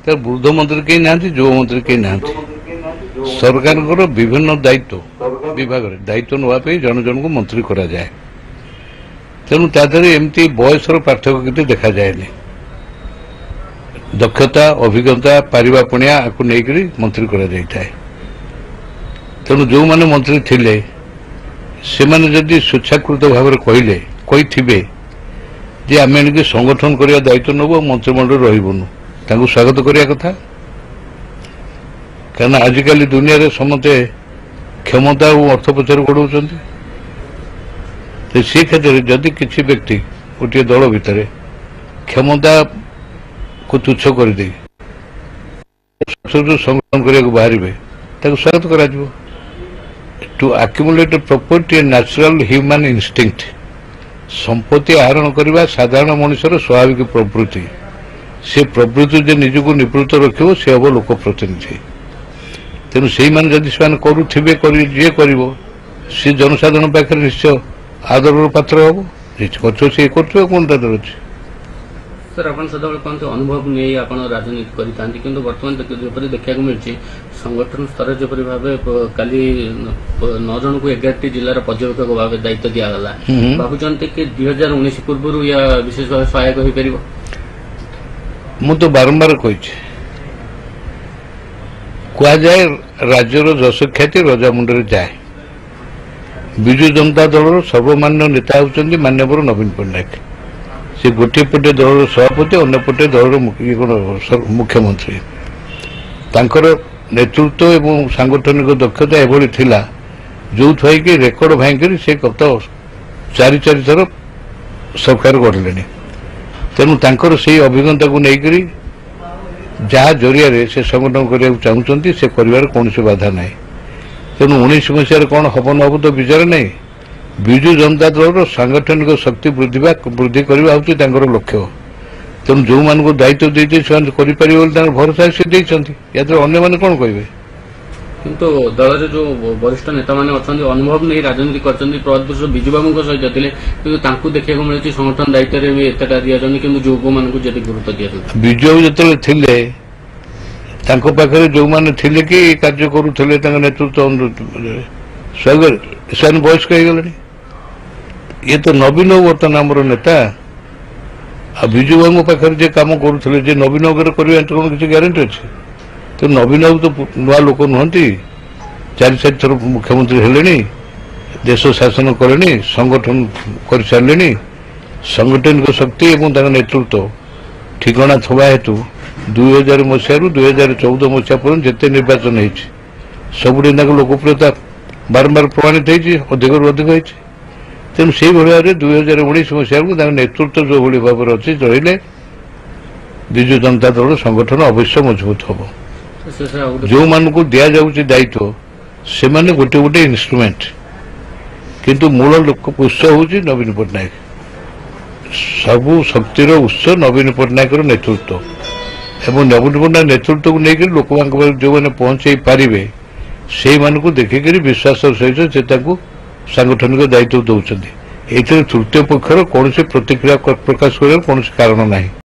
तर वृद्ध मंत्री कहीं ना युव मंत्री कहीं ना सरकार विभिन्न दायित्व विभाग दायित्व नापी जन जन को मंत्री करा जाए तेणु तादे एमती बयसर पार्थक्य किसी देखा जाए दक्षता अभिज्ञता पारिबापणिया आपको लेकर मंत्री करा जाए तेणु जो माने मंत्री थिले से माने जदि स्वेच्छाकृत भाव कही जे आम संगठन करने दायित्व नब मंत्रिमंडल रहीबुनु तांको स्वागत करिया कथा कहना आजिकल दुनिया रे समते क्षमता और अर्थ पचर गोड़ाउछन्ति से क्षेत्र में जदि किसी व्यक्ति गोटे दल भितर क्षमता को तुच्छ कर संगठन करने को बाहर स्वागत करा to accumulate property and natural human instinct संपत्ति आहरण करने साधारण मनुष्यर स्वाभाविक प्रवृत्ति से प्रवृत्ति जो निजक निवृत्त रखिब से हम लोक प्रतिनिधि तेणु से जदि से करुवे जी कर सी जनसाधारण पाखे निश्चय आदर पात्र हम से कौन तादर अच्छे सर आप सदा कहते अनुभव नहीं आप राजनीति करते कि बर्तमान जपरी देखा मिली संगठन स्तर जपरी भाव काली 9 जन को 11टी जिलार पर्यवेक्षक भाव दायित्व दिगला भावुंट कि 2019 पूर्व या विशेष भाव सहायक हो पार मु तो बारंबार कही कहुए राज्यर जश ख्याति रजा मुंडे जाए विजु जनता दल सर्वमान्य नेता होती मान्यवर नवीन पट्टनायक से गोटे पटे दल सभापति अन्य पटे दल मुख्यमंत्री तांकर नेतृत्व एवं सांगठनिक दक्षता एभली थिला जो थी रेकर्ड भांगी से गत 4 थर सरकार गढ़ले तेणु तांकर से अभिज्ञता को लेकर जहाँ जरिया से संगठन करने चाहते से कर कौन बाधा ना तेणु 19 मसीह कौन हम न हम तो विचार नहीं विजु जनता दल सांगठनिक शक्ति वृद्धि करने हूँ लक्ष्य तेणु जो मान को दायित्व देते भरोसा से या अन्य कौन कहे किंतु दल जो वरिष्ठ नेता मैंने अच्छा अनुभव नहीं राजनीति कर प्रभात पुरुष विजु बाबू सहित थे कि देखा मिली संगठन दायित्व भी एतटा दि जाए कि युवक मान गुरुत्व दि विजु जो थे पाखे जो मैंने थे कि कार्य करुले नेतृत्व वयस्क हो गले ये तो नवीन बर्तमान आमर नेता आ विजु बाबू पाखे कम करुले नवीन कौन किसी ग्यारंटी अच्छे तो नवीन बाबू तो नुआ लोक नुहति 4 थर मुख्यमंत्री हेले देश शासन कले संगठन कर सारे संगठनिक शक्ति और नेतृत्व ठिकाना थवा हेतु 2000 मसीह 2014 मसीहा पर्यटन जिते निर्वाचन हो सबुठ लोकप्रियता बारंबार प्रमाणित अधिक होती तेणु से भाव 2019 मसीह को नेतृत्व जो भाई भाव अच्छी रही विजु जनता दल संगठन अवश्य मजबूत हम जो मान को दि जाऊँगी दायित्व से माने गोटे गोटे इन्स्ट्रुमेंट किंतु मूल उत्स हूँ नवीन पट्टनायक सबू शक्तिर उत्स नवीन पट्टनायक नेतृत्व एवं नवीन पट्टनायक नेतृत्व को लेकर लोक जो मैंने पहुंचे पारे से देखिक विश्वास सहित से सांगठनिक दायित्व दौरान ये तृतीय पक्षर कौन प्रतिक्रिया प्रकाश कर कौन कारण ना।